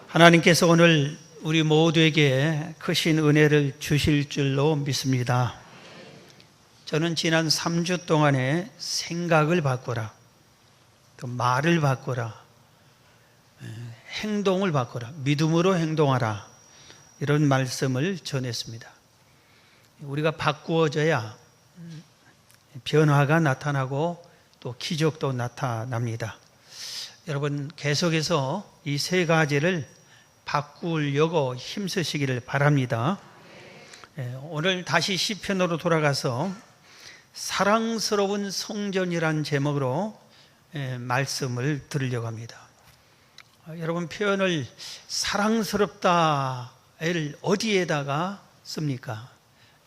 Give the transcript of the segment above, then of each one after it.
하나님께서 오늘 우리 모두에게 크신 은혜를 주실 줄로 믿습니다. 저는 지난 3주 동안에 생각을 바꾸라, 또 말을 바꾸라, 행동을 바꾸라, 믿음으로 행동하라, 이런 말씀을 전했습니다. 우리가 바꾸어져야 변화가 나타나고 또 기적도 나타납니다. 여러분, 계속해서 이 세 가지를 바꾸려고 힘쓰시기를 바랍니다. 오늘 다시 시편으로 돌아가서 사랑스러운 성전이란 제목으로 말씀을 드리려고 합니다. 여러분, 표현을 사랑스럽다를 어디에다가 씁니까?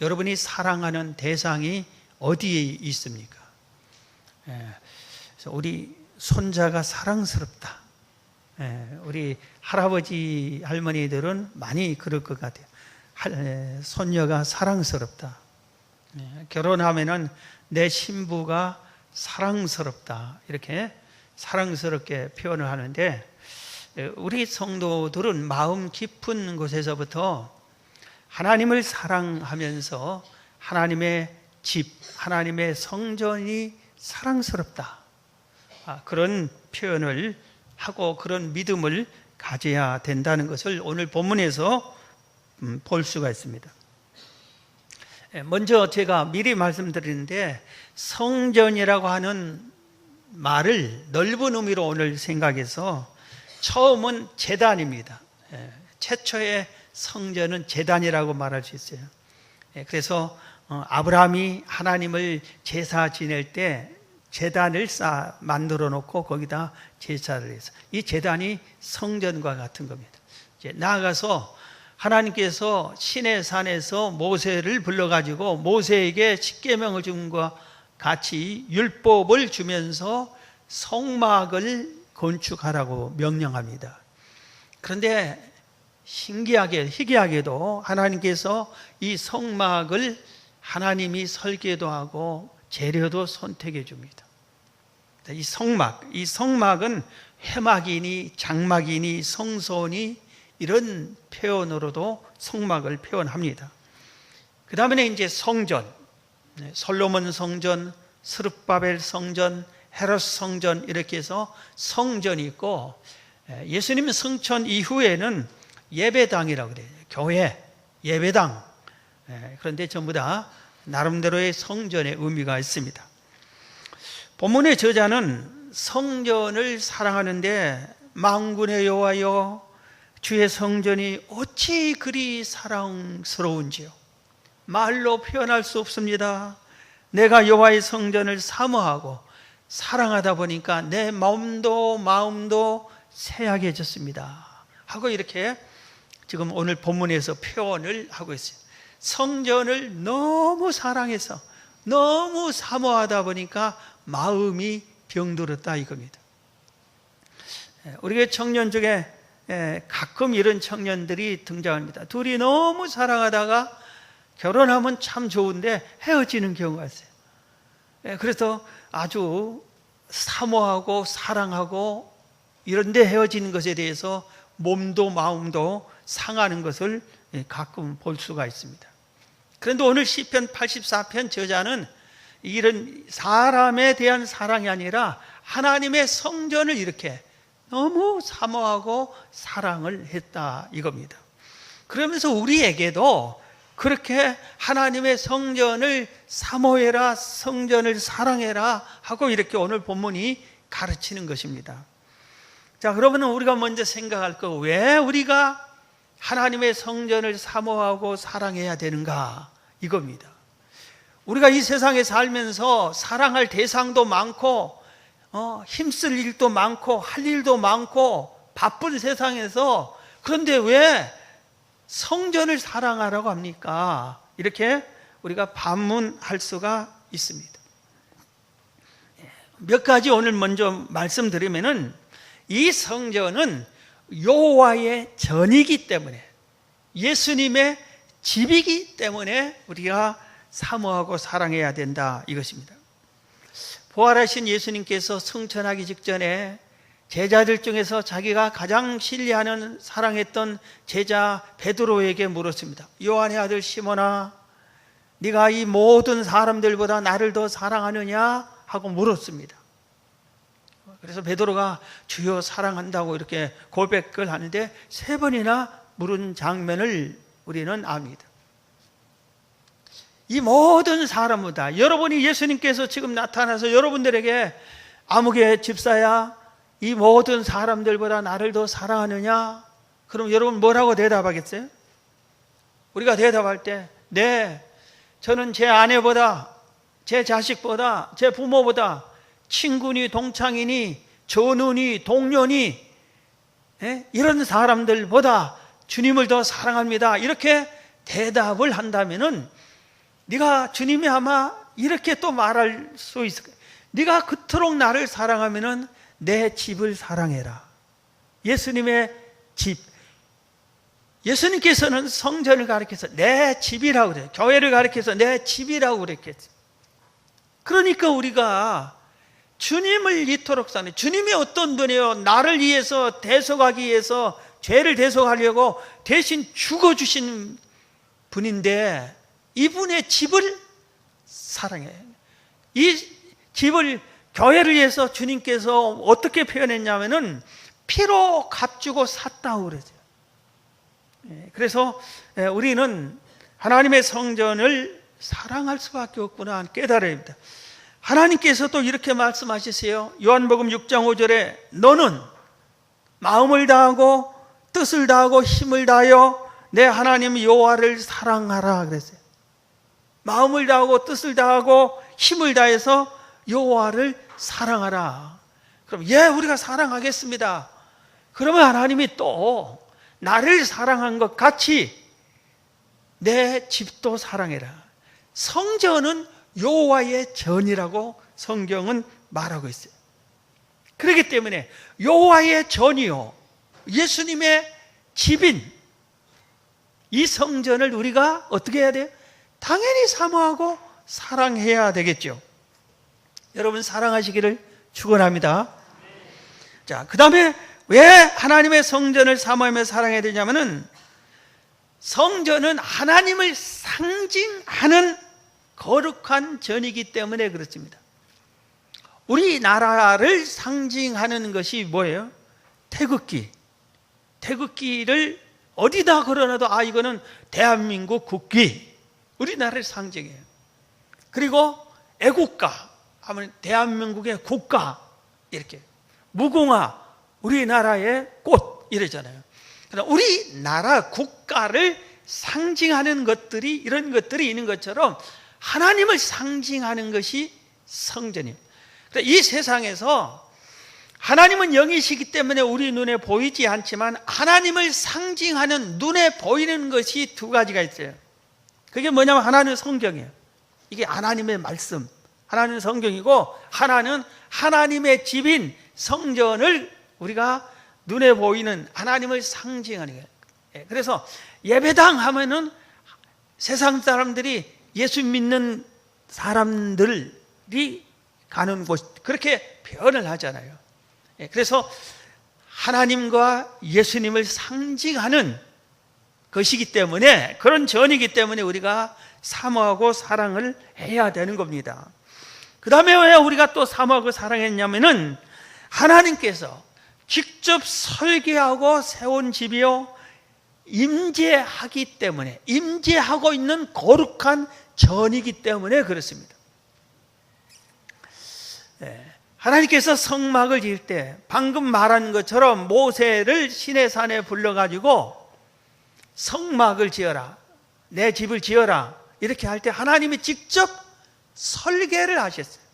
여러분이 사랑하는 대상이 어디에 있습니까? 그래서 우리 손자가 사랑스럽다. 우리 할아버지, 할머니들은 많이 그럴 것 같아요. 손녀가 사랑스럽다. 결혼하면은 내 신부가 사랑스럽다. 이렇게 사랑스럽게 표현을 하는데, 우리 성도들은 마음 깊은 곳에서부터 하나님을 사랑하면서 하나님의 집, 하나님의 성전이 사랑스럽다. 그런 표현을 하고 그런 믿음을 가져야 된다는 것을 오늘 본문에서 볼 수가 있습니다. 먼저 제가 미리 말씀드리는데, 성전이라고 하는 말을 넓은 의미로 오늘 생각해서 처음은 제단입니다. 최초의 성전은 제단이라고 말할 수 있어요. 그래서 아브라함이 하나님을 제사 지낼 때 제단을 만들어 놓고 거기다 제사를 해서, 이 제단이 성전과 같은 겁니다. 이제 나아가서 하나님께서 시내산에서 모세를 불러가지고 모세에게 십계명을 준 것과 같이 율법을 주면서 성막을 건축하라고 명령합니다. 그런데 희귀하게도 하나님께서 이 성막을 하나님이 설계도 하고 재료도 선택해 줍니다. 이 성막은 회막이니 장막이니 성소니 이런 표현으로도 성막을 표현합니다. 그 다음에 이제 성전, 솔로몬 성전, 스룹바벨 성전, 헤롯 성전, 이렇게 해서 성전이 있고, 예수님 성천 이후에는 예배당이라고 그래요. 교회, 예배당. 그런데 전부 다 나름대로의 성전의 의미가 있습니다. 본문의 저자는 성전을 사랑하는데, 만군의 여호와여, 주의 성전이 어찌 그리 사랑스러운지요. 말로 표현할 수 없습니다. 내가 여호와의 성전을 사모하고 사랑하다 보니까 내 마음도 새하게졌습니다 하고 이렇게 지금 오늘 본문에서 표현을 하고 있어요. 성전을 너무 사랑해서 너무 사모하다 보니까 마음이 병들었다 이겁니다. 우리 교회 청년 중에 가끔 이런 청년들이 등장합니다. 둘이 너무 사랑하다가 결혼하면 참 좋은데 헤어지는 경우가 있어요. 그래서 아주 사모하고 사랑하고 이런데 헤어지는 것에 대해서 몸도 마음도 상하는 것을 가끔 볼 수가 있습니다. 그런데 오늘 시편 84편 저자는 이런 사람에 대한 사랑이 아니라 하나님의 성전을 이렇게 너무 사모하고 사랑을 했다 이겁니다. 그러면서 우리에게도 그렇게 하나님의 성전을 사모해라, 성전을 사랑해라 하고 이렇게 오늘 본문이 가르치는 것입니다. 자, 그러면 우리가 먼저 생각할 거, 왜 우리가 하나님의 성전을 사모하고 사랑해야 되는가 이겁니다. 우리가 이 세상에 살면서 사랑할 대상도 많고 힘쓸 일도 많고 할 일도 많고 바쁜 세상에서, 그런데 왜 성전을 사랑하라고 합니까? 이렇게 우리가 반문할 수가 있습니다. 몇 가지 오늘 먼저 말씀드리면은, 이 성전은 여호와의 전이기 때문에, 예수님의 집이기 때문에 우리가 사모하고 사랑해야 된다 이것입니다. 부활하신 예수님께서 승천하기 직전에 제자들 중에서 자기가 가장 신뢰하는 사랑했던 제자 베드로에게 물었습니다. 요한의 아들 시몬아, 네가 이 모든 사람들보다 나를 더 사랑하느냐 하고 물었습니다. 그래서 베드로가 주여 사랑한다고 이렇게 고백을 하는데 3번이나 물은 장면을 우리는 압니다. 이 모든 사람보다, 여러분이 예수님께서 지금 나타나서 여러분들에게 아무개 집사야, 이 모든 사람들보다 나를 더 사랑하느냐? 그럼 여러분 뭐라고 대답하겠어요? 우리가 대답할 때, 네, 저는 제 아내보다, 제 자식보다, 제 부모보다, 친구니 동창이니 전우니 동료니 이런 사람들보다 주님을 더 사랑합니다. 이렇게 대답을 한다면은 네가 주님이 아마 이렇게 또 말할 수 있을 거야. 네가 그토록 나를 사랑하면은 내 집을 사랑해라. 예수님의 집. 예수님께서는 성전을 가리켜서 내 집이라고 그래요. 교회를 가리켜서 내 집이라고 그랬겠죠. 그러니까 우리가 주님을 이토록 사는, 주님이 어떤 분이에요? 나를 위해서 대속하기 위해서, 죄를 대속하려고 대신 죽어주신 분인데 이분의 집을 사랑해요. 이 집을, 교회를 위해서 주님께서 어떻게 표현했냐면은 피로 값주고 샀다고 그러죠. 그래서 우리는 하나님의 성전을 사랑할 수밖에 없구나 깨달아야 합니다. 하나님께서 또 이렇게 말씀하시세요. 요한복음 6장 5절에 너는 마음을 다하고 뜻을 다하고 힘을 다하여 내 하나님 여호와를 사랑하라 그랬어요. 마음을 다하고 뜻을 다하고 힘을 다해서 여호와를 사랑하라. 그럼 우리가 사랑하겠습니다. 그러면 하나님이 또 나를 사랑한 것 같이 내 집도 사랑해라. 성전은 여호와의 전이라고 성경은 말하고 있어요. 그렇기 때문에 여호와의 전이요, 예수님의 집인 이 성전을 우리가 어떻게 해야 돼요? 당연히 사모하고 사랑해야 되겠죠. 여러분 사랑하시기를 축원합니다. 자, 그 다음에 왜 하나님의 성전을 사모하며 사랑해야 되냐면은 성전은 하나님을 상징하는 거룩한 전이기 때문에 그렇습니다. 우리나라를 상징하는 것이 뭐예요? 태극기. 태극기를 어디다 걸어놔도 이거는 대한민국 국기, 우리나라를 상징해요. 그리고 애국가 하면 대한민국의 국가, 이렇게 무궁화, 우리나라의 꽃 이러잖아요. 그러니까 우리나라 국가를 상징하는 것들이, 이런 것들이 있는 것처럼 하나님을 상징하는 것이 성전이에요. 그러니까 이 세상에서 하나님은 영이시기 때문에 우리 눈에 보이지 않지만 하나님을 상징하는 눈에 보이는 것이 2가지가 있어요. 그게 뭐냐면 하나는 성경이에요. 이게 하나님의 말씀, 하나는 성경이고, 하나는 하나님의 집인 성전을 우리가 눈에 보이는 하나님을 상징하는 거예요. 그래서 예배당 하면은 세상 사람들이 예수 믿는 사람들이 가는 곳, 그렇게 표현을 하잖아요. 그래서 하나님과 예수님을 상징하는 것이기 때문에, 그런 전이기 때문에 우리가 사모하고 사랑을 해야 되는 겁니다. 그 다음에 왜 우리가 또 사모하고 사랑했냐면은 하나님께서 직접 설계하고 세운 집이요, 임재하기 때문에, 임재하고 있는 거룩한 전이기 때문에 그렇습니다. 하나님께서 성막을 지을 때 방금 말한 것처럼 모세를 시내산에 불러가지고 성막을 지어라, 내 집을 지어라 이렇게 할 때 하나님이 직접 설계를 하셨어요.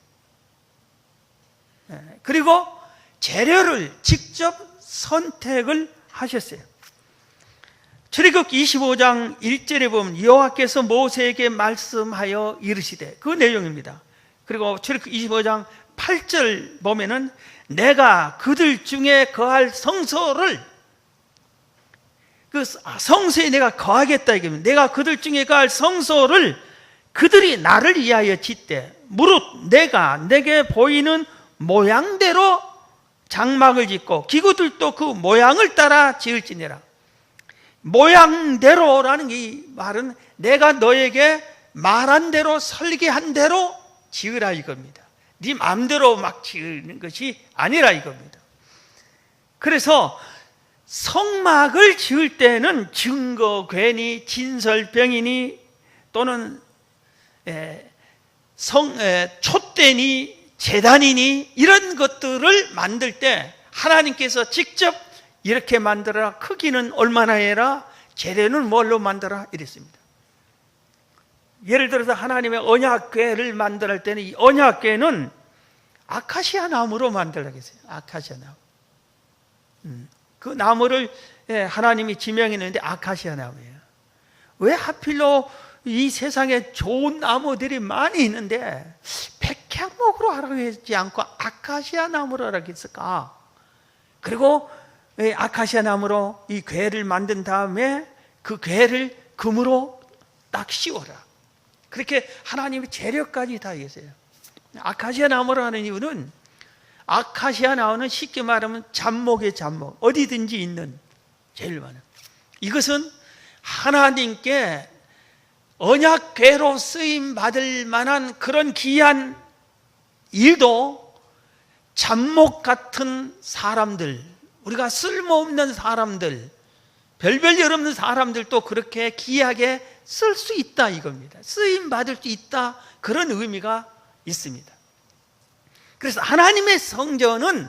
그리고 재료를 직접 선택을 하셨어요. 출애굽 25장 1절에 보면 여호와께서 모세에게 말씀하여 이르시되, 그 내용입니다. 그리고 출애굽 25장 8절 보면은 내가 그들 중에 거할 성소를, 그 성소에 내가 거하겠다 이겁니다. 내가 그들 중에 거할 성소를 그들이 나를 위하여 짓되 무릇 내가 내게 보이는 모양대로 장막을 짓고 기구들도 그 모양을 따라 지을지니라. 모양대로라는 이 말은 내가 너에게 말한 대로 설계한 대로 지으라 이겁니다. 네 마음대로 막 지으는 것이 아니라 이겁니다. 그래서 성막을 지을 때는 증거괴니 진설병이니 또는 촛대니 제단이니 이런 것들을 만들 때 하나님께서 직접 이렇게 만들어라, 크기는 얼마나 해라, 재료는 뭘로 만들어라 이랬습니다. 예를 들어서 하나님의 언약궤를 만들 때는 이 언약궤는 아카시아 나무로 만들라고 했어요. 아카시아 나무. 그 나무를 하나님이 지명했는데 아카시아 나무예요. 왜 하필로 이 세상에 좋은 나무들이 많이 있는데 백향목으로 하라고 했지 않고 아카시아 나무로 하라고 했을까? 그리고 아카시아 나무로 이 궤를 만든 다음에 그 궤를 금으로 딱 씌워라. 그렇게 하나님의 재료까지 다 했어요. 아카시아 나무로 하는 이유는 아카시아 나무는 쉽게 말하면 잡목의 잡목, 어디든지 있는 제일 많은. 이것은 하나님께 언약궤로 쓰임 받을 만한 그런 귀한 일도 잡목 같은 사람들, 우리가 쓸모없는 사람들, 별별 없는 사람들도 그렇게 귀하게 쓸 수 있다 이겁니다. 쓰임 받을 수 있다, 그런 의미가 있습니다. 그래서 하나님의 성전은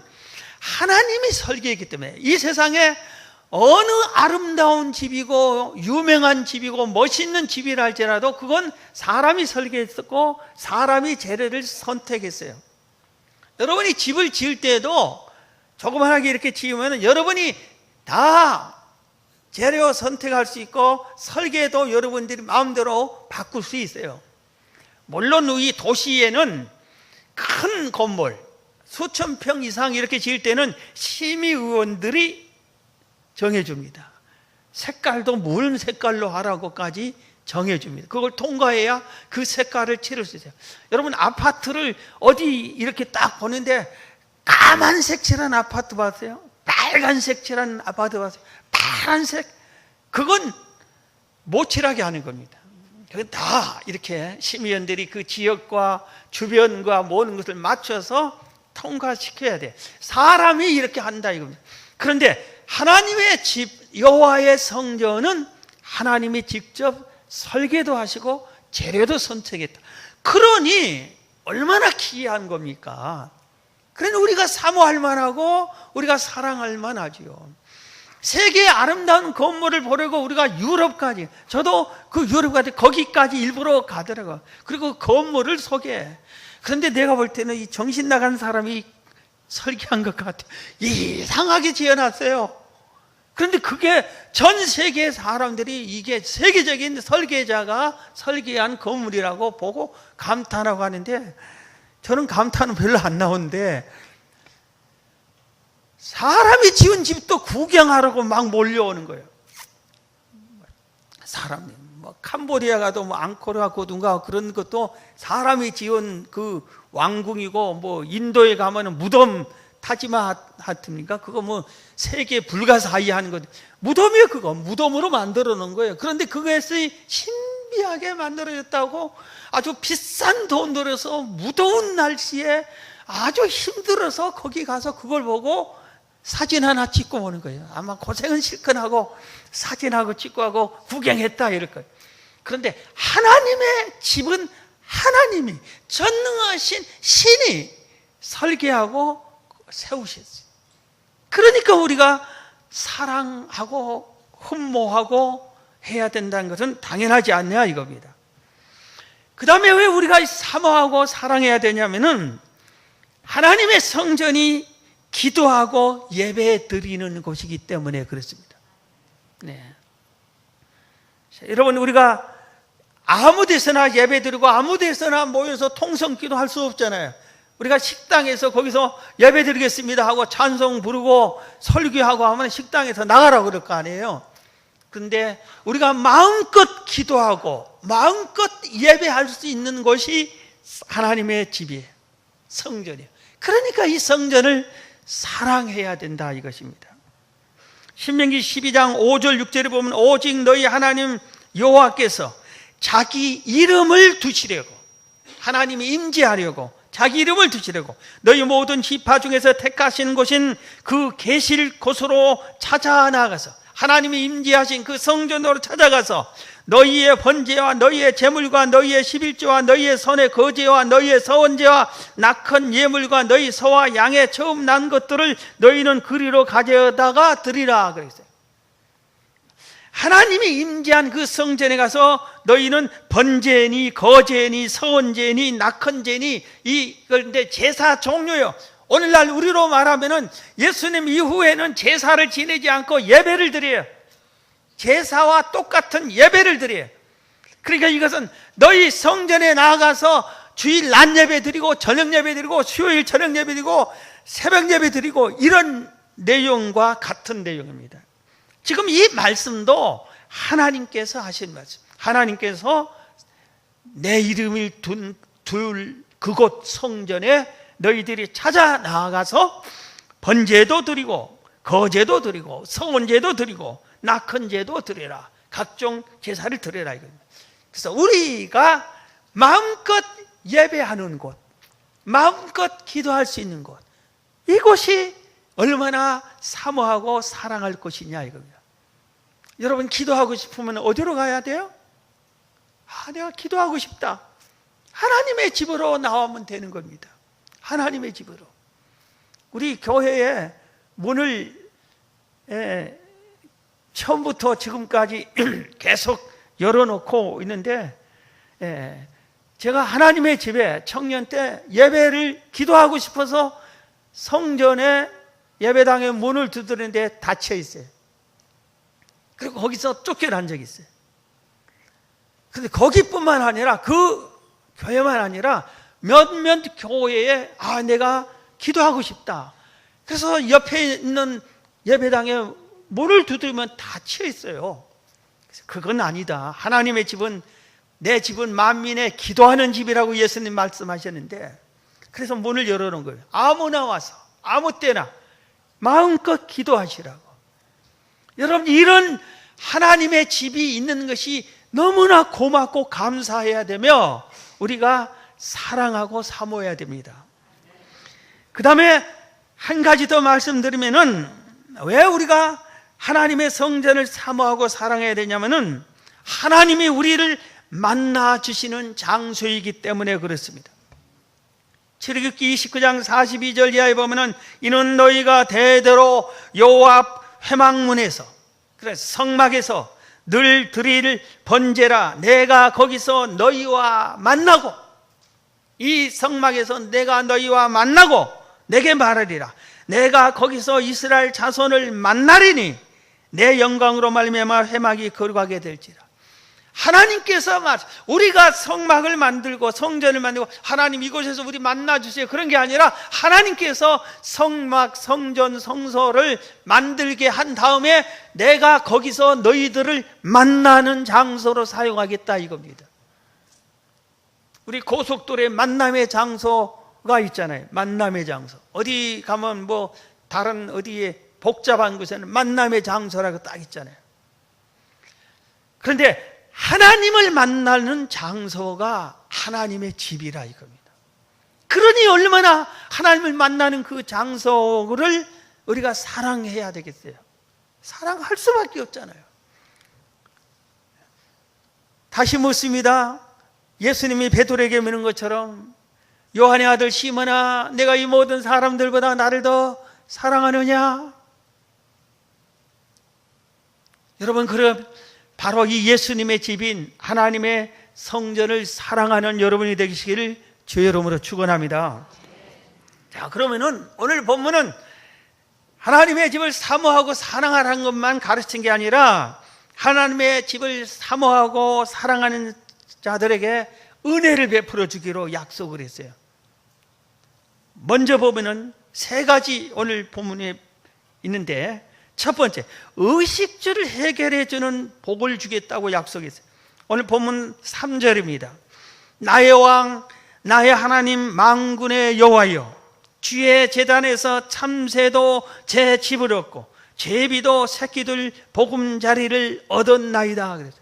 하나님이 설계했기 때문에 이 세상에 어느 아름다운 집이고 유명한 집이고 멋있는 집이라 할지라도 그건 사람이 설계했었고 사람이 재료를 선택했어요. 여러분이 집을 지을 때도 조그만하게 이렇게 지으면 여러분이 다 재료 선택할 수 있고 설계도 여러분들이 마음대로 바꿀 수 있어요. 물론 이 도시에는 큰 건물 수천 평 이상 이렇게 지을 때는 심의위원들이 정해줍니다. 색깔도 무슨 색깔로 하라고까지 정해줍니다. 그걸 통과해야 그 색깔을 칠할 수 있어요. 여러분 아파트를 어디 이렇게 딱 보는데 까만색 칠한 아파트 봤어요? 빨간색 칠한 아파트 봤어요? 파란색? 그건 못 칠하게 하는 겁니다. 그건 다 이렇게 심의원들이 그 지역과 주변과 모든 것을 맞춰서 통과시켜야 돼. 사람이 이렇게 한다 이겁니다. 그런데 하나님의 집 여호와의 성전은 하나님이 직접 설계도 하시고 재료도 선택했다. 그러니 얼마나 귀한 겁니까? 그러니 우리가 사모할 만하고 우리가 사랑할 만하지요. 세계의 아름다운 건물을 보려고 우리가 유럽까지, 저도 그 유럽까지 거기까지 일부러 가더라고요. 그리고 건물을 소개해. 그런데 내가 볼 때는 이 정신 나간 사람이 설계한 것 같아요. 이상하게 지어놨어요. 그런데 그게 전 세계 사람들이 이게 세계적인 설계자가 설계한 건물이라고 보고 감탄하고 하는데 저는 감탄은 별로 안 나오는데 사람이 지은 집도 구경하라고 막 몰려오는 거예요. 사람이 캄보디아 가도 앙코르와 고둔가 그런 것도 사람이 지은 그 왕궁이고 인도에 가면은 무덤 타지마하트입니까? 그거 세계 불가사의 하는 거 무덤이에요. 그거 무덤으로 만들어 놓은 거예요. 그런데 그것이 신비하게 만들어졌다고 아주 비싼 돈 들여서 무더운 날씨에 아주 힘들어서 거기 가서 그걸 보고 사진 하나 찍고 오는 거예요. 아마 고생은 실컷 하고 사진하고 찍고 하고 구경했다 이럴 거예요. 그런데 하나님의 집은 하나님이 전능하신 신이 설계하고 세우셨어요. 그러니까 우리가 사랑하고 흠모하고 해야 된다는 것은 당연하지 않냐 이겁니다. 그 다음에 왜 우리가 사모하고 사랑해야 되냐면은 하나님의 성전이 기도하고 예배 드리는 곳이기 때문에 그렇습니다. 네. 자, 여러분 우리가 아무 데서나 예배 드리고 아무 데서나 모여서 통성 기도할 수 없잖아요. 우리가 식당에서 거기서 예배 드리겠습니다 하고 찬송 부르고 설교하고 하면 식당에서 나가라고 그럴 거 아니에요. 그런데 우리가 마음껏 기도하고 마음껏 예배할 수 있는 곳이 하나님의 집이에요. 성전이에요. 그러니까 이 성전을 사랑해야 된다 이것입니다. 신명기 12장 5절 6절에 보면 오직 너희 하나님 여호와께서 자기 이름을 두시려고, 하나님이 임재하려고 자기 이름을 두시려고 너희 모든 지파 중에서 택하신 곳인 그 계실 곳으로 찾아 나가서, 하나님이 임재하신 그 성전으로 찾아가서 너희의 번제와 너희의 제물과 너희의 11조와 너희의 선의 거제와 너희의 서원제와 낙헌 예물과 너희 소와 양의 처음 난 것들을 너희는 그리로 가져다가 드리라 그랬어요. 하나님이 임재한 그 성전에 가서 너희는 번제니 거제니 서원제니 낙헌제니 이런데 제사 종류요. 오늘날 우리로 말하면은 예수님 이후에는 제사를 지내지 않고 예배를 드려요. 제사와 똑같은 예배를 드려요. 그러니까 이것은 너희 성전에 나가서 주일 낮 예배 드리고 저녁 예배 드리고 수요일 저녁 예배 드리고 새벽 예배 드리고 이런 내용과 같은 내용입니다. 지금 이 말씀도 하나님께서 하신 말씀, 하나님께서 내 이름을 둘 그곳 성전에 너희들이 찾아 나가서 번제도 드리고 거제도 드리고 서원제도 드리고 낙헌제도 드려라, 각종 제사를 드려라 이겁니다. 그래서 우리가 마음껏 예배하는 곳, 마음껏 기도할 수 있는 곳, 이곳이 얼마나 사모하고 사랑할 곳이냐 이겁니다. 여러분 기도하고 싶으면 어디로 가야 돼요? 내가 기도하고 싶다. 하나님의 집으로 나오면 되는 겁니다. 하나님의 집으로. 우리 교회에 문을 처음부터 지금까지 계속 열어놓고 있는데, 제가 하나님의 집에 청년 때 예배를 기도하고 싶어서 성전에 예배당에 문을 두드리는데 닫혀 있어요. 그리고 거기서 쫓겨난 적이 있어요. 그런데 거기뿐만 아니라 그 교회만 아니라 몇몇 교회에 내가 기도하고 싶다. 그래서 옆에 있는 예배당에 문을 두드리면 닫혀 있어요. 그건 아니다. 하나님의 집은, 내 집은 만민의 기도하는 집이라고 예수님 말씀하셨는데, 그래서 문을 열어놓은 거예요. 아무나 와서 아무 때나 마음껏 기도하시라고. 여러분 이런 하나님의 집이 있는 것이 너무나 고맙고 감사해야 되며 우리가 사랑하고 사모해야 됩니다. 그 다음에 한 가지 더 말씀드리면은 왜 우리가 하나님의 성전을 사모하고 사랑해야 되냐면은 하나님이 우리를 만나 주시는 장소이기 때문에 그렇습니다. 출애굽기 29장 42절 이하에 보면은 이는 너희가 대대로 여호와 앞 회막문에서, 그래서 성막에서 늘 드릴 번제라. 내가 거기서 너희와 만나고, 이 성막에서 내가 너희와 만나고 내게 말하리라. 내가 거기서 이스라엘 자손을 만나리니 내 영광으로 말미암아 회막이 거룩하게 될지라. 하나님께서 우리가 성막을 만들고 성전을 만들고 하나님 이곳에서 우리 만나주세요 그런 게 아니라 하나님께서 성막, 성전, 성소를 만들게 한 다음에 내가 거기서 너희들을 만나는 장소로 사용하겠다 이겁니다. 우리 고속도로에 만남의 장소가 있잖아요. 만남의 장소. 어디 가면 뭐 다른 어디에 복잡한 곳에는 만남의 장소라고 딱 있잖아요. 그런데 하나님을 만나는 장소가 하나님의 집이라 이겁니다. 그러니 얼마나 하나님을 만나는 그 장소를 우리가 사랑해야 되겠어요. 사랑할 수밖에 없잖아요. 다시 묻습니다. 예수님이 베드로에게 묻는 것처럼 요한의 아들 시몬아, 내가 이 모든 사람들보다 나를 더 사랑하느냐? 여러분, 그럼 바로 이 예수님의 집인 하나님의 성전을 사랑하는 여러분이 되시기를 주의 이름으로 축원합니다. 자, 그러면은 오늘 본문은 하나님의 집을 사모하고 사랑하라는 것만 가르친 게 아니라 하나님의 집을 사모하고 사랑하는 자들에게 은혜를 베풀어 주기로 약속을 했어요. 먼저 보면은 세 가지 오늘 본문에 있는데, 첫 번째, 의식주를 해결해 주는 복을 주겠다고 약속했어요. 오늘 본문 3절입니다. 나의 왕, 나의 하나님, 만군의 여호와여, 주의 제단에서 참새도 제 집을 얻고 제비도 새끼들 보금자리를 얻었나이다. 그래서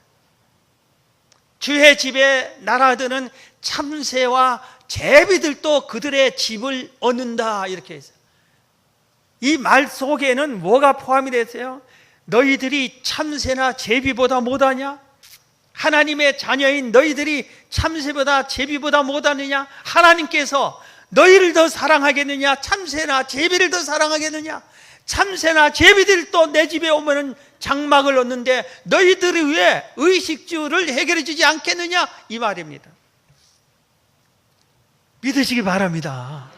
주의 집에 날아드는 참새와 제비들도 그들의 집을 얻는다, 이렇게 했어요. 이 말 속에는 뭐가 포함이 됐어요? 너희들이 참새나 제비보다 못하냐? 하나님의 자녀인 너희들이 참새보다 제비보다 못하느냐? 하나님께서 너희를 더 사랑하겠느냐? 참새나 제비를 더 사랑하겠느냐? 참새나 제비들도 내 집에 오면은 장막을 얻는데 너희들이 왜 의식주를 해결해 주지 않겠느냐? 이 말입니다. 믿으시기 바랍니다.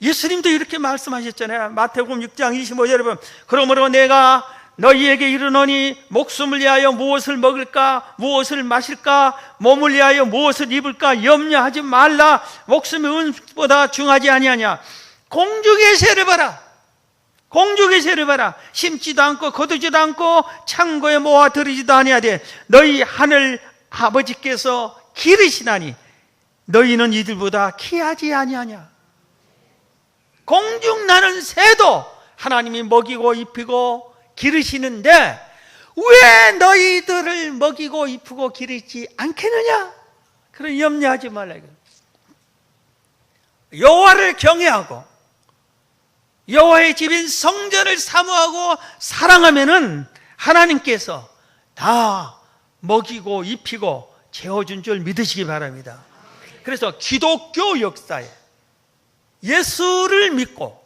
예수님도 이렇게 말씀하셨잖아요. 마태복음 6장 25절에 보면 그러므로 내가 너희에게 이르노니 목숨을 위하여 무엇을 먹을까 무엇을 마실까 몸을 위하여 무엇을 입을까 염려하지 말라. 목숨이 은보다 중하지 아니하냐. 공중의 새를 봐라. 공중의 새를 봐라. 심지도 않고 거두지도 않고 창고에 모아 들이지도 아니하되 너희 하늘 아버지께서 기르시나니 너희는 이들보다 귀하지 아니하냐. 공중 나는 새도 하나님이 먹이고 입히고 기르시는데 왜 너희들을 먹이고 입히고 기르지 않겠느냐? 그런 염려하지 말라. 여호와를 경외하고 여호와의 집인 성전을 사모하고 사랑하면은 하나님께서 다 먹이고 입히고 채워준 줄 믿으시기 바랍니다. 그래서 기독교 역사에 예수를 믿고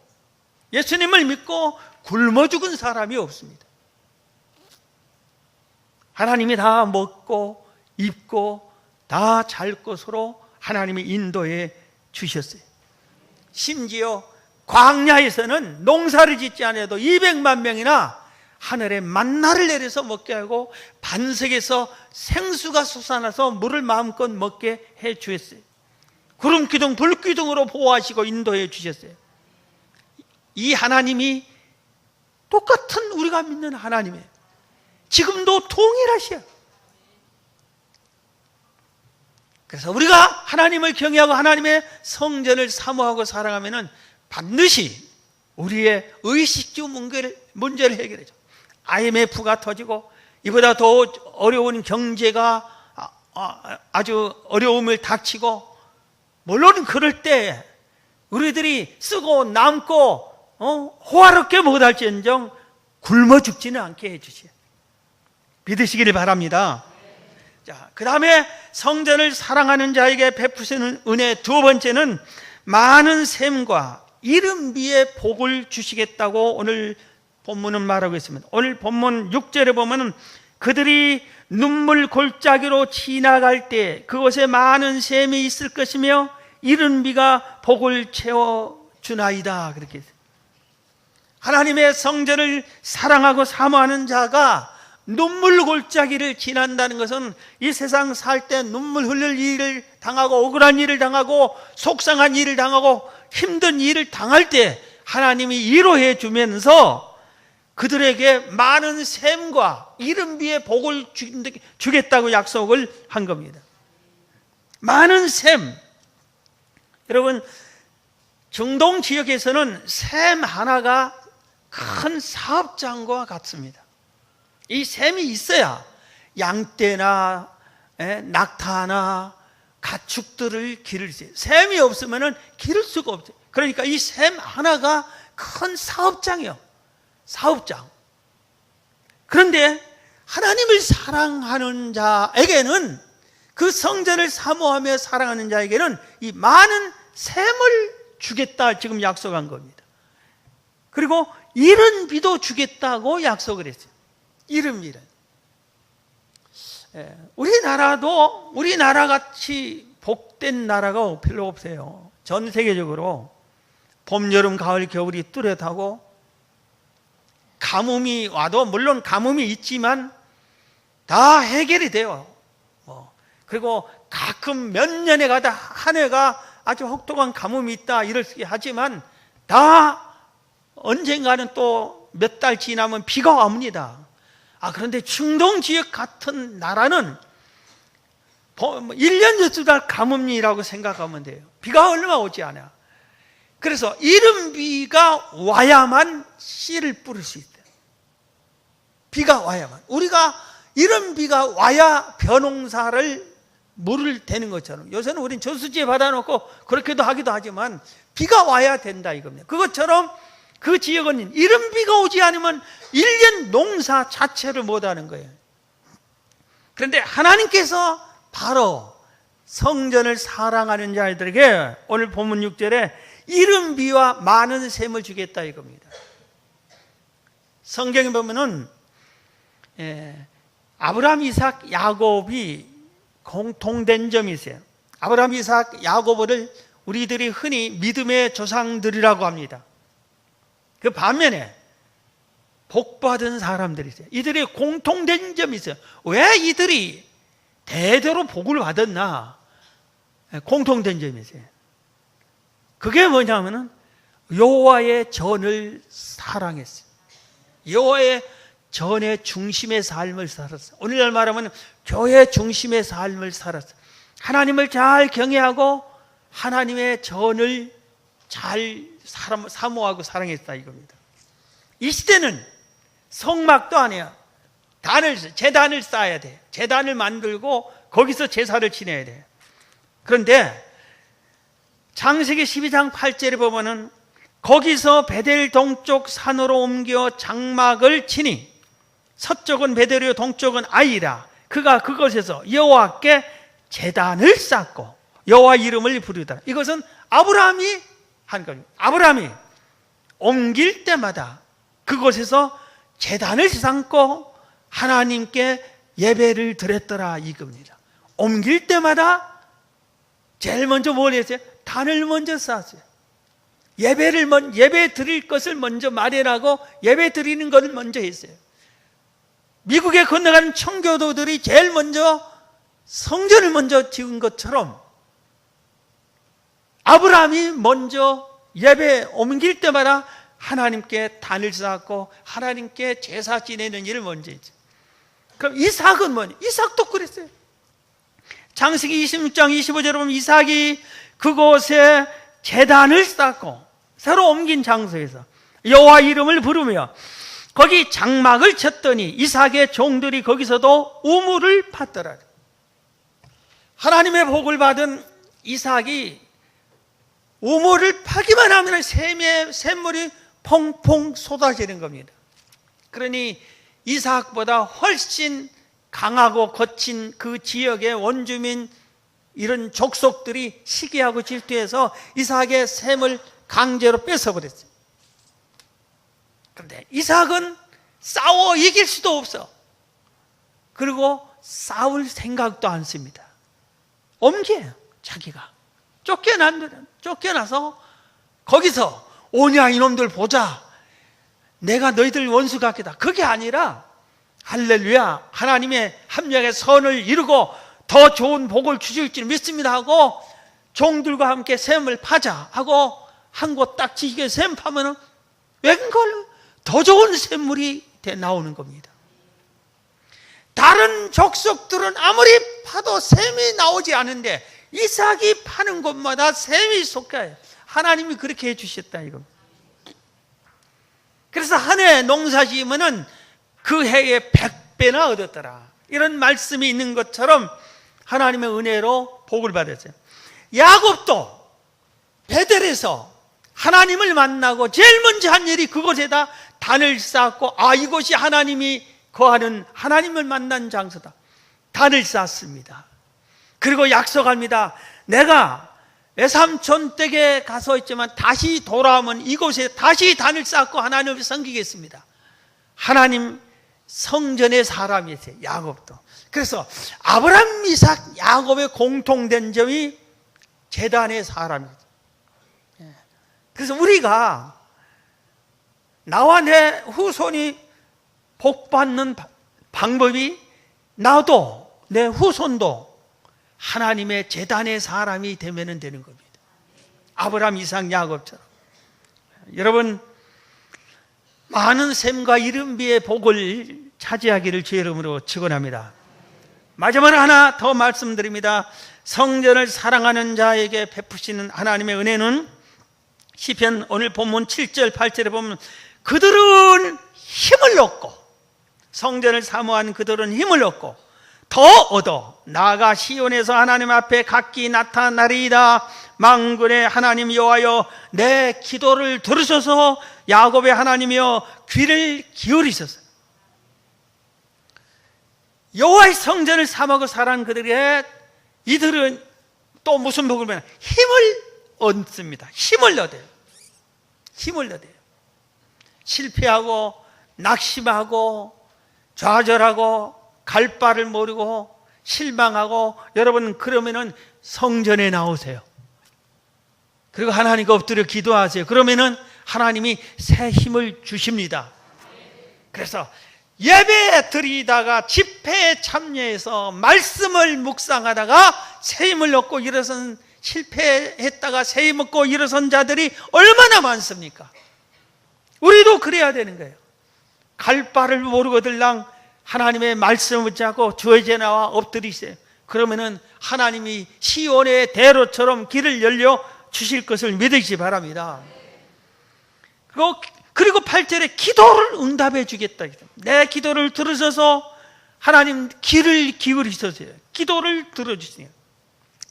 예수님을 믿고 굶어 죽은 사람이 없습니다. 하나님이 다 먹고 입고 다 잘 것으로 하나님이 인도해 주셨어요. 심지어 광야에서는 농사를 짓지 않아도 200만 명이나 하늘에 만나를 내려서 먹게 하고 반석에서 생수가 솟아나서 물을 마음껏 먹게 해 주셨어요. 구름 기둥 불 기둥으로 보호하시고 인도해 주셨어요. 이 하나님이 똑같은 우리가 믿는 하나님이에요. 지금도 동일하셔. 그래서 우리가 하나님을 경외하고 하나님의 성전을 사모하고 사랑하면은 반드시 우리의 의식주 문제를 해결해줘. IMF가 터지고 이보다 더 어려운 경제가 아주 어려움을 닥치고, 물론 그럴 때 우리들이 쓰고 남고 호화롭게 못할지언정 굶어 죽지는 않게 해주세요. 믿으시기를 바랍니다. 자, 그 다음에 성전을 사랑하는 자에게 베푸시는 은혜 두 번째는 많은 샘과 이른비의 복을 주시겠다고 오늘 본문은 말하고 있습니다. 오늘 본문 6절에 보면 그들이 눈물 골짜기로 지나갈 때 그곳에 많은 샘이 있을 것이며 이른비가 복을 채워주나이다, 그렇게 했어요. 하나님의 성전을 사랑하고 사모하는 자가 눈물 골짜기를 지난다는 것은 이 세상 살 때 눈물 흘릴 일을 당하고 억울한 일을 당하고 속상한 일을 당하고 힘든 일을 당할 때 하나님이 위로해 주면서 그들에게 많은 샘과 이른비의 복을 주겠다고 약속을 한 겁니다. 많은 샘. 여러분, 중동 지역에서는 샘 하나가 큰 사업장과 같습니다. 이 샘이 있어야 양떼나 낙타나 가축들을 기를 수 있어요. 샘이 없으면 기를 수가 없어요. 그러니까 이 샘 하나가 큰 사업장이에요. 사업장. 그런데 하나님을 사랑하는 자에게는, 그 성전을 사모하며 사랑하는 자에게는 이 많은 샘을 주겠다 지금 약속한 겁니다. 그리고 이른 비도 주겠다고 약속을 했어요. 이른 비는. 우리나라도 우리나라같이 복된 나라가 별로 없어요. 전 세계적으로 봄, 여름, 가을, 겨울이 뚜렷하고 가뭄이 와도 물론 가뭄이 있지만 다 해결이 돼요. 그리고 가끔 몇 년에 가다 한 해가 아주 혹독한 가뭄이 있다 이렇게 하지만 다 언젠가는 또 몇 달 지나면 비가 옵니다. 그런데 중동 지역 같은 나라는 1년 12달 가뭄이라고 생각하면 돼요. 비가 얼마 오지 않아. 그래서 이른 비가 와야만 씨를 뿌릴 수 있대요. 비가 와야만. 우리가 이른 비가 와야 벼농사를 물을 대는 것처럼, 요새는 우린 저수지에 받아놓고 그렇게도 하기도 하지만 비가 와야 된다 이겁니다. 그것처럼 그 지역은 이른 비가 오지 않으면 1년 농사 자체를 못하는 거예요. 그런데 하나님께서 바로 성전을 사랑하는 자들에게 오늘 본문 6절에 이른 비와 많은 샘을 주겠다 이겁니다. 성경에 보면은 아브라함, 이삭, 야곱이 공통된 점이 있어요. 아브라함, 이삭, 야곱을 우리들이 흔히 믿음의 조상들이라고 합니다. 그 반면에 복받은 사람들이 있어요. 이들이 공통된 점이 있어요. 왜 이들이 대대로 복을 받았나? 공통된 점이 있어요. 그게 뭐냐면은 여호와의 전을 사랑했어요. 여호와의 전의 중심의 삶을 살았어요. 오늘날 말하면 교회 중심의 삶을 살았어요. 하나님을 잘 경외하고 하나님의 전을 잘 사모하고 사랑했다 이겁니다. 이 시대는 성막도 아니에요. 제단을 쌓아야 돼요. 제단을 만들고 거기서 제사를 지내야 돼요. 그런데 창세기 12장 8절에 보면은 거기서 베델 동쪽 산으로 옮겨 장막을 치니 서쪽은 베델이요 동쪽은 아이라. 그가 그곳에서 여호와께 제단을 쌓고 여호와 이름을 부르더라. 이것은 아브라함이 한 겁니다. 아브라함이 옮길 때마다 그곳에서 제단을 쌓고 하나님께 예배를 드렸더라 이겁니다. 옮길 때마다 제일 먼저 뭘 했어요? 단을 먼저 쌓았어요. 예배 드릴 것을 먼저 마련하고 예배 드리는 것을 먼저 했어요. 미국에 건너가는 청교도들이 제일 먼저 성전을 먼저 지은 것처럼 아브라함이 먼저 예배 옮길 때마다 하나님께 단을 쌓고 하나님께 제사 지내는 일을 먼저 했죠. 그럼 이삭은 뭐냐? 이삭도 그랬어요. 창세기 26장 25절에 보면 이삭이 그곳에 제단을 쌓고 새로 옮긴 장소에서 여호와 이름을 부르며 거기 장막을 쳤더니 이삭의 종들이 거기서도 우물을 팠더라. 하나님의 복을 받은 이삭이 우물을 파기만 하면 샘물이 퐁퐁 쏟아지는 겁니다. 그러니 이삭보다 훨씬 강하고 거친 그 지역의 원주민 이런 족속들이 시기하고 질투해서 이삭의 샘을 강제로 뺏어버렸어요. 그런데 이삭은 싸워 이길 수도 없어. 그리고 싸울 생각도 안 씁니다. 옮겨요. 자기가 쫓겨나서 거기서 오냐 이놈들 보자, 내가 너희들 원수 같겠다. 그게 아니라 할렐루야, 하나님의 합력의 선을 이루고 더 좋은 복을 주실 줄 믿습니다 하고 종들과 함께 샘을 파자 하고 한 곳 딱 지게 샘 파면은 웬걸 더 좋은 샘물이 나오는 겁니다. 다른 족속들은 아무리 파도 샘이 나오지 않는데 이삭이 파는 곳마다 샘이 솟아요. 하나님이 그렇게 해주셨다 이겁니다. 그래서 한 해 농사 지으면은 그 해에 100배나 얻었더라, 이런 말씀이 있는 것처럼 하나님의 은혜로 복을 받았어요. 야곱도 베델에서 하나님을 만나고 제일 먼저 한 일이 그곳에다 단을 쌓고 이곳이 하나님이 거하는, 하나님을 만난 장소다. 단을 쌓습니다. 그리고 약속합니다. 내가 외삼촌 댁에 가서 있지만 다시 돌아오면 이곳에 다시 단을 쌓고 하나님을 섬기겠습니다. 하나님 성전의 사람이었어요, 야곱도. 그래서 아브라함, 이삭, 야곱의 공통된 점이 제단의 사람이죠. 그래서 우리가 나와 내 후손이 복받는 방법이 나도 내 후손도 하나님의 제단의 사람이 되면 되는 겁니다. 아브라함, 이삭, 야곱처럼. 여러분, 많은 샘과 이른 비의 복을 차지하기를 주의 이름으로 축원합니다. 마지막으로 하나 더 말씀드립니다. 성전을 사랑하는 자에게 베푸시는 하나님의 은혜는 시편 오늘 본문 7절 8절에 보면 그들은 힘을 얻고, 성전을 사모한 그들은 힘을 얻고 더 얻어 나아가 시온에서 하나님 앞에 각기 나타나리이다. 만군의 하나님 여호와여, 내 기도를 들으셔서 야곱의 하나님이여 귀를 기울이소서. 여호와의 성전을 사모하고 살아가는 그들에게 이들은 또 무슨 복을 받냐? 힘을 얻습니다. 힘을 얻어요. 힘을 얻어요. 실패하고 낙심하고 좌절하고 갈 바를 모르고 실망하고, 여러분 그러면은 성전에 나오세요. 그리고 하나님께 엎드려 기도하세요. 그러면은 하나님이 새 힘을 주십니다. 그래서 예배 드리다가 집회에 참여해서 말씀을 묵상하다가 새 힘을 얻고 일어선, 실패했다가 새 힘 얻고 일어선 자들이 얼마나 많습니까? 우리도 그래야 되는 거예요. 갈 바를 모르거들랑 하나님의 말씀을 붙잡고 주의 나와 엎드리세요. 그러면은 하나님이 시온의 대로처럼 길을 열려 주실 것을 믿으시기 바랍니다. 그리고 8절에 기도를 응답해 주겠다. 내 기도를 들으셔서 하나님 귀를 기울이셔서 기도를 들어주시네요.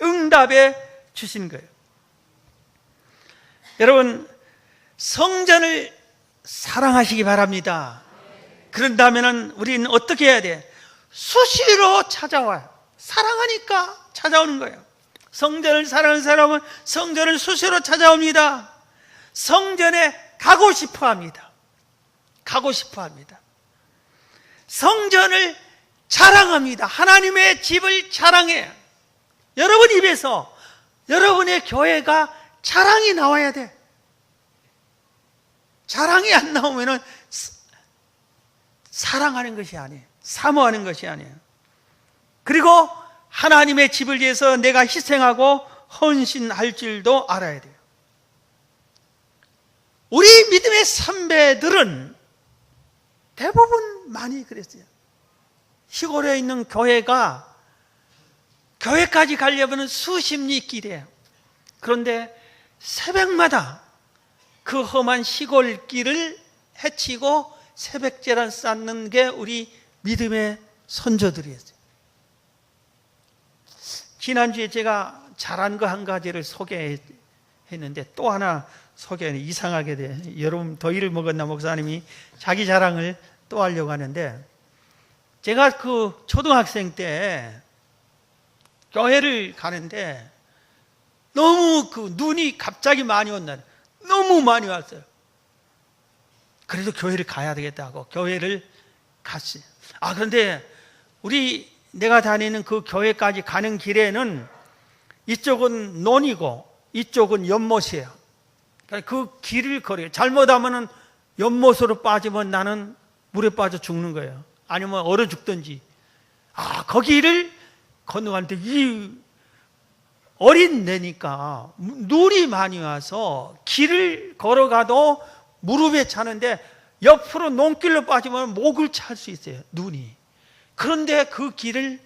응답해 주신 거예요. 여러분, 성전을 사랑하시기 바랍니다. 그런다면 우리는 어떻게 해야 돼? 수시로 찾아와요. 사랑하니까 찾아오는 거예요. 성전을 사랑하는 사람은 성전을 수시로 찾아옵니다. 성전에 가고 싶어 합니다. 가고 싶어 합니다. 성전을 자랑합니다. 하나님의 집을 자랑해요. 여러분 입에서 여러분의 교회가 자랑이 나와야 돼. 자랑이 안 나오면은 사랑하는 것이 아니에요. 사모하는 것이 아니에요. 그리고 하나님의 집을 위해서 내가 희생하고 헌신할 줄도 알아야 돼요. 우리 믿음의 선배들은 대부분 많이 그랬어요. 시골에 있는 교회까지 가려면 수십 리 길이에요. 그런데 새벽마다 그 험한 시골길을 헤치고 새벽제를 쌓는 게 우리 믿음의 선조들이었어요. 지난주에 제가 잘한 거 한 가지를 소개했는데 또 하나 소개는 이상하게 돼. 여러분 더위를 먹었나 목사님이 자기 자랑을 또 하려고 하는데, 제가 그 초등학생 때 교회를 가는데 너무 그 눈이 갑자기 많이 온 날, 너무 많이 왔어요. 그래도 교회를 가야 되겠다고 교회를 갔어요. 그런데 내가 다니는 그 교회까지 가는 길에는 이쪽은 논이고 이쪽은 연못이에요. 그 길을 걸어요. 잘못하면 연못으로 빠지면 나는 물에 빠져 죽는 거예요. 아니면 얼어 죽든지. 거기를 건너가는데 이 어린 데니까 눈이 많이 와서 길을 걸어가도 무릎에 차는데 옆으로 논길로 빠지면 목을 찰 수 있어요. 눈이. 그런데 그 길을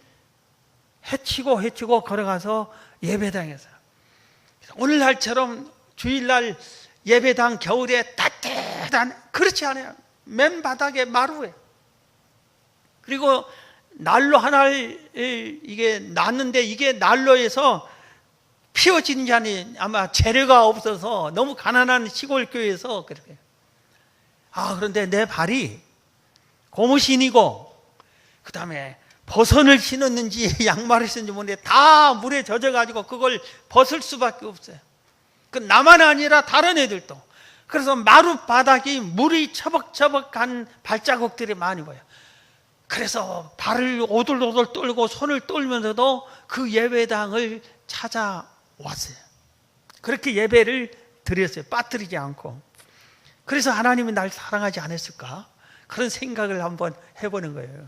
헤치고 걸어가서 예배당에서, 오늘날처럼 주일날 예배당 겨울에 따뜻한, 그렇지 않아요. 맨바닥에 마루에. 그리고 난로 하나를 이게 놨는데 이게 난로에서 피워진 잔이 아마 재료가 없어서 너무 가난한 시골 교회에서 그렇게. 그런데 내 발이 고무신이고 그 다음에 버선을 신었는지 양말을 신었는지 모르는데 다 물에 젖어가지고 그걸 벗을 수밖에 없어요. 그 나만 아니라 다른 애들도. 그래서 마룻바닥이 물이 처벅처벅한 발자국들이 많이 보여요. 그래서 발을 오돌오돌 떨고 손을 떨면서도 그 예배당을 찾아왔어요. 그렇게 예배를 드렸어요. 빠뜨리지 않고. 그래서 하나님이 날 사랑하지 않았을까? 그런 생각을 한번 해보는 거예요.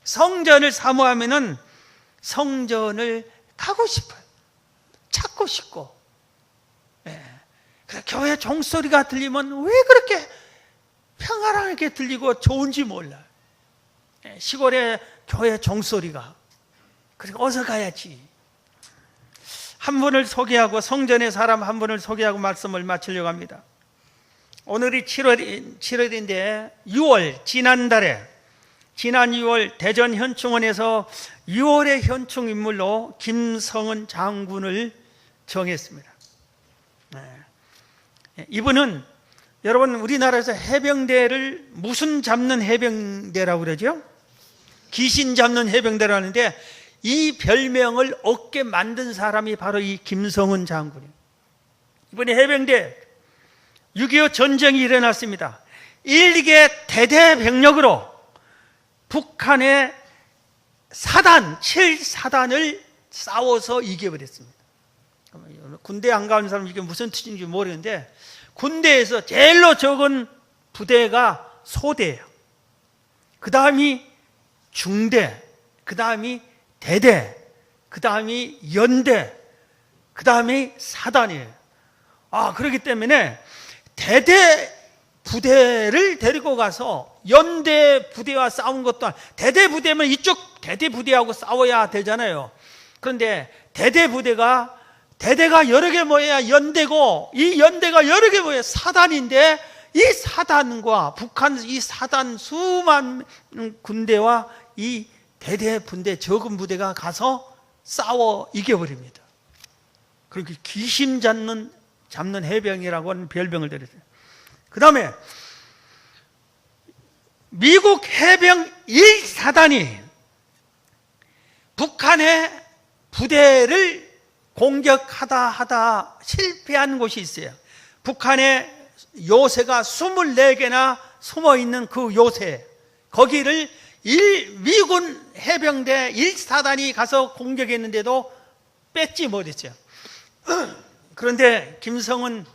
성전을 사모하면은 성전을 가고 싶어요. 찾고 싶고. 그래서 교회 종소리가 들리면 왜 그렇게 평안하게 들리고 좋은지 몰라요. 시골의 교회 종소리가. 그리고 어서 가야지. 한 분을 소개하고 성전의 사람 한 분을 소개하고 말씀을 마치려고 합니다. 오늘이 7월인데 6월 지난 6월 대전 현충원에서 6월의 현충 인물로 김성은 장군을 정했습니다. 이분은 여러분 우리나라에서 해병대를 무슨 잡는 해병대라고 그러죠? 귀신 잡는 해병대라고 하는데 이 별명을 얻게 만든 사람이 바로 이 김성은 장군이에요. 이번에 해병대 6.25 전쟁이 일어났습니다. 일개 대대병력으로 북한의 7사단을 싸워서 이겨버렸습니다. 군대 안 가는 사람 이게 무슨 뜻인지 모르는데 군대에서 제일로 적은 부대가 소대예요. 그 다음이 중대, 그 다음이 대대, 그 다음이 연대, 그 다음이 사단이에요. 그렇기 때문에 대대 부대를 데리고 가서 연대 부대와 싸운 것도 아니고 대대 부대면 이쪽 대대 부대하고 싸워야 되잖아요. 그런데 대대가 여러 개 모여야 연대고 이 연대가 여러 개 모여야 사단인데 이 사단과 북한 이 사단 수만 군대와 이 대대 분대 적은 부대가 가서 싸워 이겨버립니다. 그렇게 귀신 잡는 해병이라고 하는 별명을 드렸어요. 그 다음에 미국 해병 1사단이 북한의 부대를 공격하다 실패한 곳이 있어요. 북한의 요새가 24개나 숨어있는 그 요새, 거기를 미군 해병대 1사단이 가서 공격했는데도 뺏지 못했죠. 그런데 김성은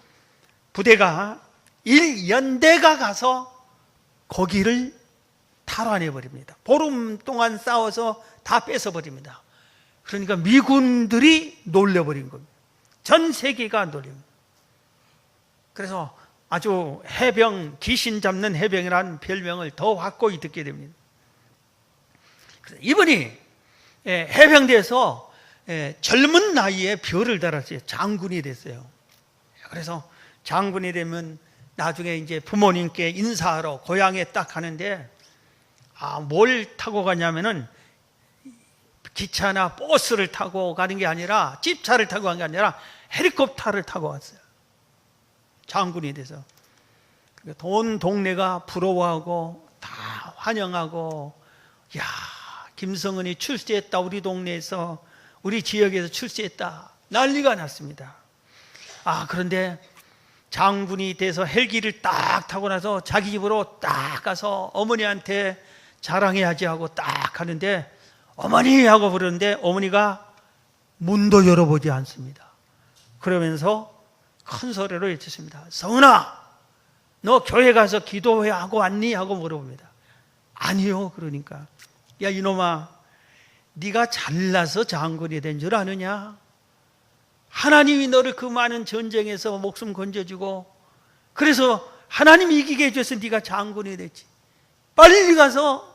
부대가 1연대가 가서 거기를 탈환해버립니다. 보름 동안 싸워서 다 뺏어버립니다. 그러니까 미군들이 놀려버린 겁니다. 전 세계가 놀립니다. 그래서 아주 귀신 잡는 해병이라는 별명을 더 확고히 듣게 됩니다. 이분이 해병대에서 젊은 나이에 별을 달았어요. 장군이 됐어요. 그래서 장군이 되면 나중에 이제 부모님께 인사하러 고향에 딱 가는데 뭘 타고 가냐면은 기차나 버스를 타고 가는 게 아니라 집차를 타고 간 게 아니라 헬리콥터를 타고 왔어요. 장군이 돼서 온 동네가 부러워하고 다 환영하고 야 김성은이 출세했다 우리 동네에서 우리 지역에서 출세했다 난리가 났습니다. 그런데 장군이 돼서 헬기를 딱 타고 나서 자기 집으로 딱 가서 어머니한테 자랑해야지 하고 딱 하는데 어머니 하고 부르는데 어머니가 문도 열어보지 않습니다. 그러면서 큰 소리로 외쳤습니다. 성은아 너 교회 가서 기도하고 왔니? 하고 물어봅니다. 아니요. 그러니까 야 이놈아 네가 잘나서 장군이 된 줄 아느냐? 하나님이 너를 그 많은 전쟁에서 목숨 건져주고 그래서 하나님이 이기게 해줘서 네가 장군이 됐지. 빨리 가서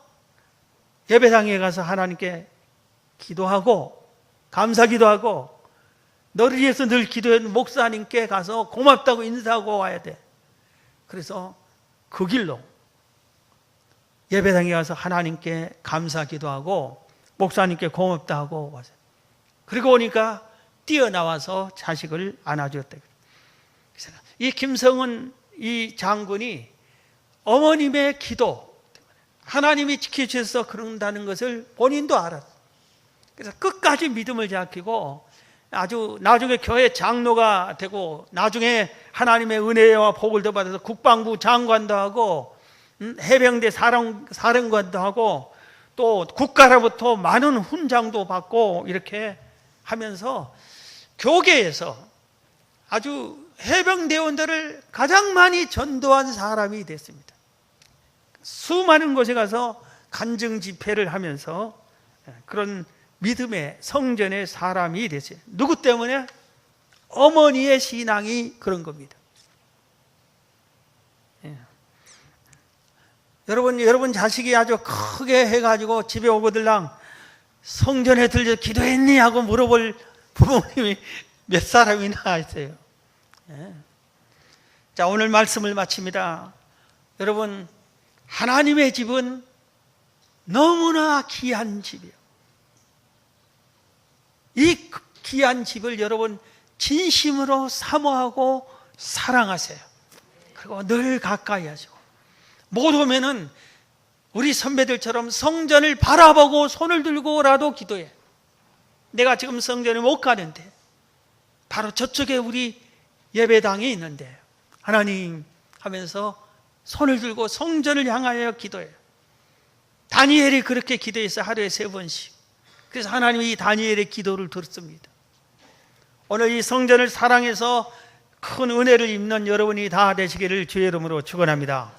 예배당에 가서 하나님께 기도하고 감사기도하고 너를 위해서 늘 기도했는 목사님께 가서 고맙다고 인사하고 와야 돼. 그래서 그 길로 예배당에 가서 하나님께 감사기도하고 목사님께 고맙다 하고 왔어요. 그리고 오니까 뛰어나와서 자식을 안아주었다. 이 김성은 이 장군이 어머님의 기도 하나님이 지켜주셔서 그런다는 것을 본인도 알았어요. 그래서 끝까지 믿음을 지키고 아주 나중에 교회 장로가 되고 나중에 하나님의 은혜와 복을 더 받아서 국방부 장관도 하고 해병대 사령관도 하고 또 국가로부터 많은 훈장도 받고 이렇게 하면서 교계에서 아주 해병대원들을 가장 많이 전도한 사람이 됐습니다. 수많은 곳에 가서 간증 집회를 하면서 그런 믿음의 성전의 사람이 됐어요. 누구 때문에? 어머니의 신앙이 그런 겁니다. 여러분 자식이 아주 크게 해가지고 집에 오거들랑 성전에 들려 기도했니? 하고 물어볼 부모님이 몇 사람이나 있어요. 예. 자, 오늘 말씀을 마칩니다. 여러분, 하나님의 집은 너무나 귀한 집이에요. 이 귀한 집을 여러분 진심으로 사모하고 사랑하세요. 그리고 늘 가까이 하시고, 못 오면은 우리 선배들처럼 성전을 바라보고 손을 들고라도 기도해. 내가 지금 성전에 못 가는데 바로 저쪽에 우리 예배당이 있는데 하나님 하면서 손을 들고 성전을 향하여 기도해요. 다니엘이 그렇게 기도해서 하루에 3번씩. 그래서 하나님이 이 다니엘의 기도를 들었습니다. 오늘 이 성전을 사랑해서 큰 은혜를 입는 여러분이 다 되시기를 주의 이름으로 축원합니다.